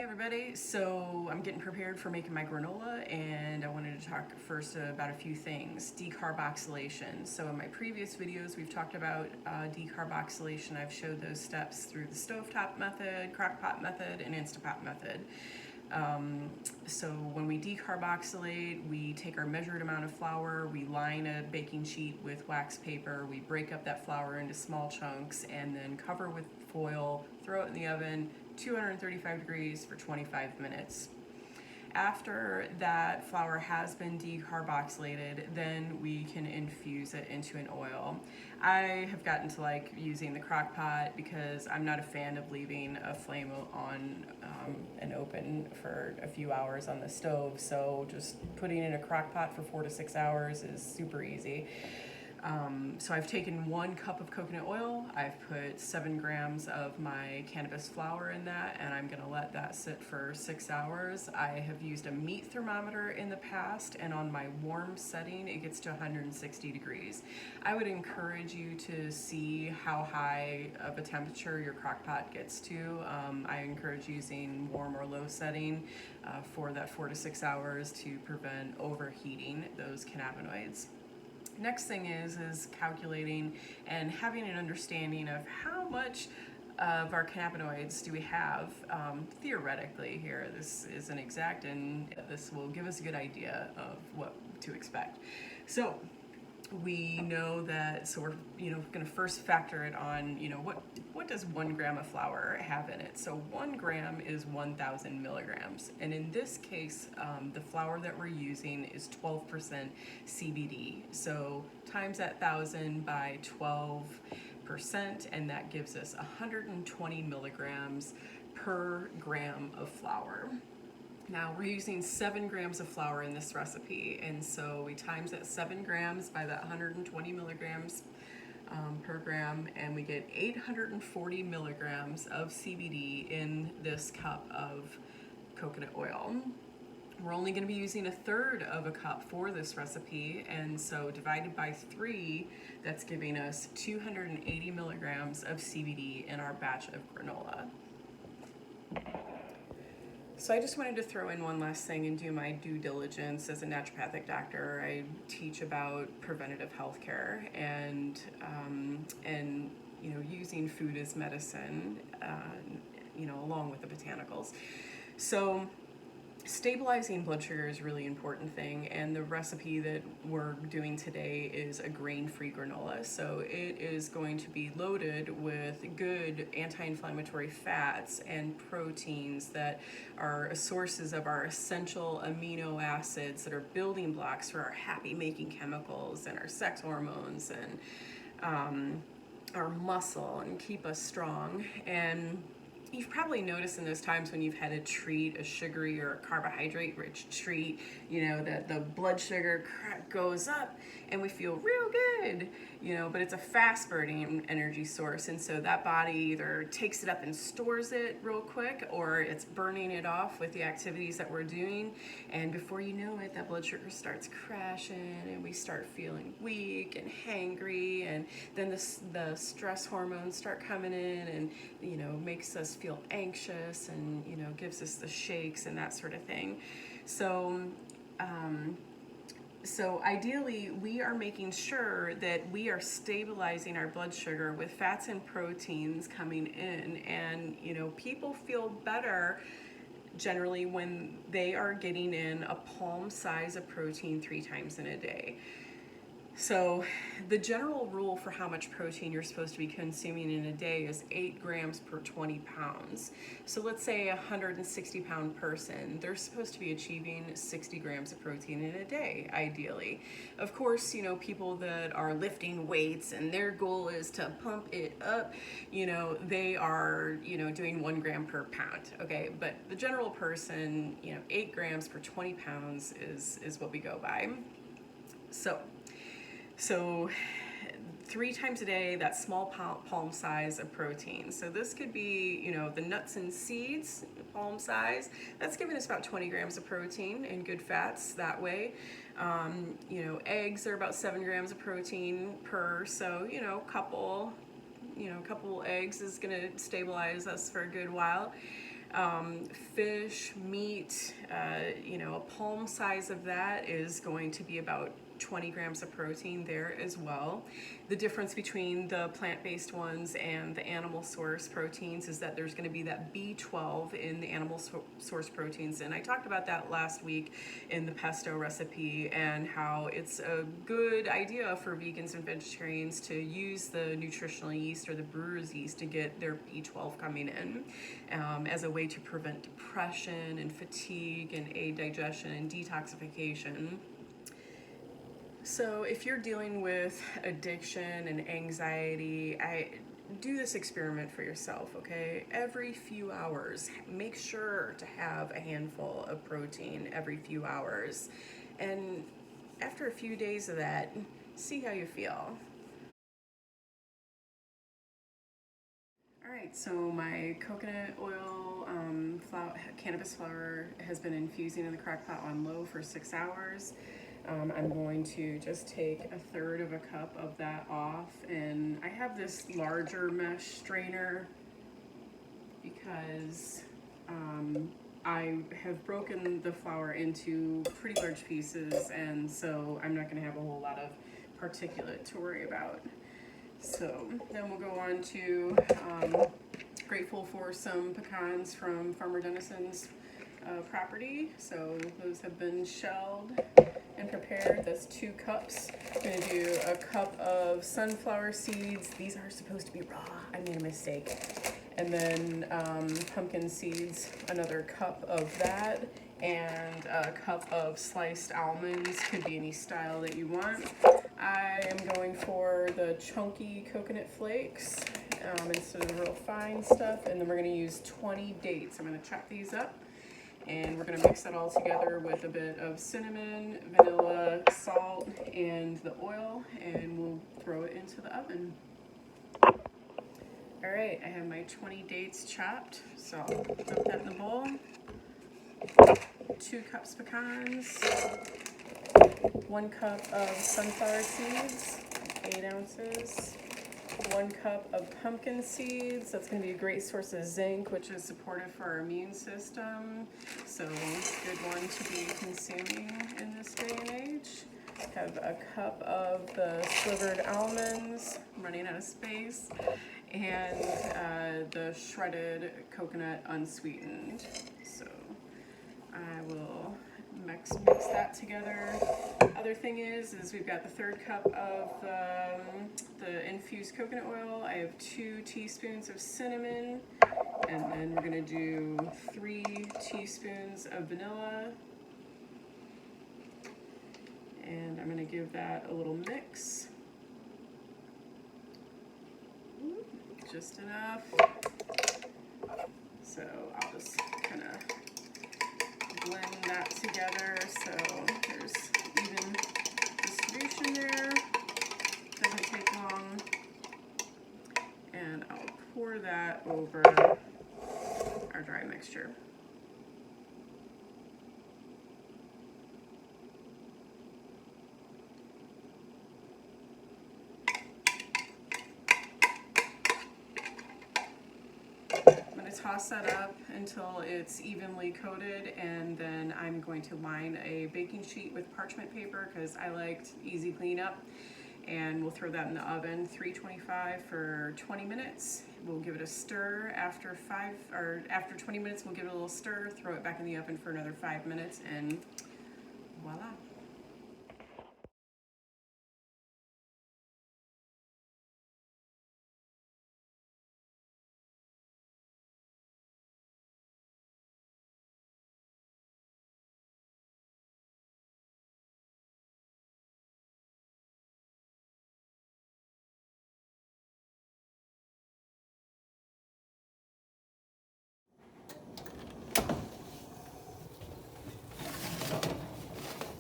everybody, so I'm getting prepared for making my granola, and I wanted to talk first about a few things. Decarboxylation. So in my previous videos we've talked about decarboxylation. I've showed those steps through the stovetop method, crockpot method, and Instapot method. So when we decarboxylate, we take our measured amount of flour, we line a baking sheet with wax paper, we break up that flour into small chunks, and then cover with foil, throw it in the oven, 235 degrees for 25 minutes. After that flour has been decarboxylated, then we can infuse it into an oil. I have gotten to like using the crock pot because I'm not a fan of leaving a flame on and open for a few hours on the stove. So just putting in a crock pot for 4 to 6 hours is super easy. So I've taken 1 cup of coconut oil, I've put 7 grams of my cannabis flour in that, and I'm gonna let that sit for 6 hours. I have used a meat thermometer in the past, and on my warm setting, it gets to 160 degrees. I would encourage you to see how high of a temperature your crock pot gets to. I encourage using warm or low setting for that 4 to 6 hours to prevent overheating those cannabinoids. Next thing is calculating and having an understanding of how much of our cannabinoids do we have theoretically here. This isn't exact, and this will give us a good idea of what to expect. So we know that, so we're going to first factor it on, what does 1 gram of flour have in it? So 1 gram is 1,000 milligrams, and in this case the flour that we're using is 12% CBD, so times that 1,000 by 12%, and that gives us 120 milligrams per gram of flour. Now we're using 7 grams of flour in this recipe, and so we times that 7 grams by that 120 milligrams per gram, and we get 840 milligrams of CBD in this cup of coconut oil. We're only going to be using 1/3 of a cup for this recipe, and so divided by 3, that's giving us 280 milligrams of CBD in our batch of granola. So I just wanted to throw in one last thing and do my due diligence as a naturopathic doctor. I teach about preventative healthcare and using food as medicine, along with the botanicals. So stabilizing blood sugar is a really important thing, and the recipe that we're doing today is a grain-free granola. So it is going to be loaded with good anti-inflammatory fats and proteins that are sources of our essential amino acids that are building blocks for our happy-making chemicals and our sex hormones and our muscle and keep us strong. And you've probably noticed in those times when you've had a treat, a sugary or a carbohydrate-rich treat, that the blood sugar goes up and we feel real good, but it's a fast-burning energy source, and so that body either takes it up and stores it real quick, or it's burning it off with the activities that we're doing, and before you know it, that blood sugar starts crashing and we start feeling weak and hangry, and then the stress hormones start coming in and makes us feel anxious and gives us the shakes and that sort of thing. So ideally we are making sure that we are stabilizing our blood sugar with fats and proteins coming in, and people feel better generally when they are getting in a palm size of protein 3 times in a day. So the general rule for how much protein you're supposed to be consuming in a day is 8 grams per 20 pounds. So let's say a 160-pound person, they're supposed to be achieving 60 grams of protein in a day, ideally. Of course, people that are lifting weights and their goal is to pump it up, they are, doing 1 gram per pound, okay? But the general person, 8 grams per 20 pounds is what we go by. So 3 times a day, that small palm size of protein. So this could be, the nuts and seeds, palm size. That's giving us about 20 grams of protein and good fats that way. Eggs are about 7 grams of protein per, so, a couple eggs is gonna stabilize us for a good while. Fish, meat, you know, a palm size of that is going to be about 20 grams of protein there as well. The difference between the plant-based ones and the animal source proteins is that there's going to be that B12 in the animal source proteins, and I talked about that last week in the pesto recipe and how it's a good idea for vegans and vegetarians to use the nutritional yeast or the brewer's yeast to get their B12 coming in as a way to prevent depression and fatigue and aid digestion and detoxification. So if you're dealing with addiction and anxiety, I do this experiment for yourself, okay? Every few hours, make sure to have a handful of protein every few hours. And after a few days of that, see how you feel. All right, so my coconut oil, cannabis flower has been infusing in the crock pot on low for 6 hours. I'm going to just take 1/3 of a cup of that off, and I have this larger mesh strainer because I have broken the flour into pretty large pieces, and so I'm not going to have a whole lot of particulate to worry about. So then we'll go on to grateful for some pecans from Farmer Dennison's property. So those have been shelled and prepared. That's 2 cups. I'm going to do a cup of sunflower seeds. These are supposed to be raw. I made a mistake. And then pumpkin seeds, another cup of that, and a cup of sliced almonds. Could be any style that you want. I am going for the chunky coconut flakes instead of the real fine stuff. And then we're going to use 20 dates. I'm going to chop these up. And we're going to mix that all together with a bit of cinnamon, vanilla, salt, and the oil, and we'll throw it into the oven. All right, I have my 20 dates chopped, so I'll put that in the bowl. 2 cups pecans, 1 cup of sunflower seeds, 8 ounces. 1 cup of pumpkin seeds. That's going to be a great source of zinc, which is supportive for our immune system. So good one to be consuming in this day and age. Have a cup of the slivered almonds. I'm running out of space. And the shredded coconut unsweetened. So I will mix that together. Other thing is we've got the 3rd cup of the infused coconut oil. I have 2 teaspoons of cinnamon, and then we're gonna do 3 teaspoons of vanilla. And I'm gonna give that a little mix. Just enough. So I'll just kind of blend that together so there's even distribution there. Doesn't take long. And I'll pour that over our dry mixture. Toss that up until it's evenly coated, and then I'm going to line a baking sheet with parchment paper because I liked easy cleanup, and we'll throw that in the oven 325 for 20 minutes. We'll give it a stir after 20 minutes. We'll give it a little stir, throw it back in the oven for another 5 minutes, and voila.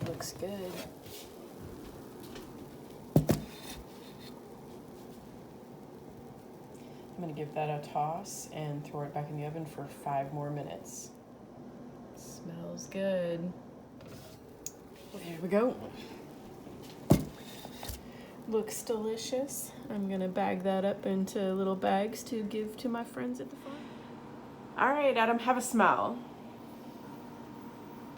Looks good. I'm going to give that a toss and throw it back in the oven for 5 more minutes. Smells good. There we go. Looks delicious. I'm going to bag that up into little bags to give to my friends at the farm. All right, Adam, have a smell.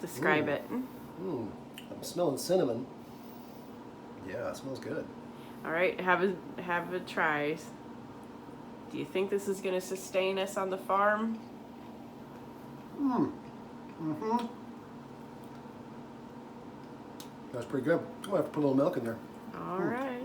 Describe it. I'm smelling cinnamon. Yeah, it smells good. All right, have a try. Do you think this is going to sustain us on the farm? That's pretty good. I'm gonna have to put a little milk in there. All right.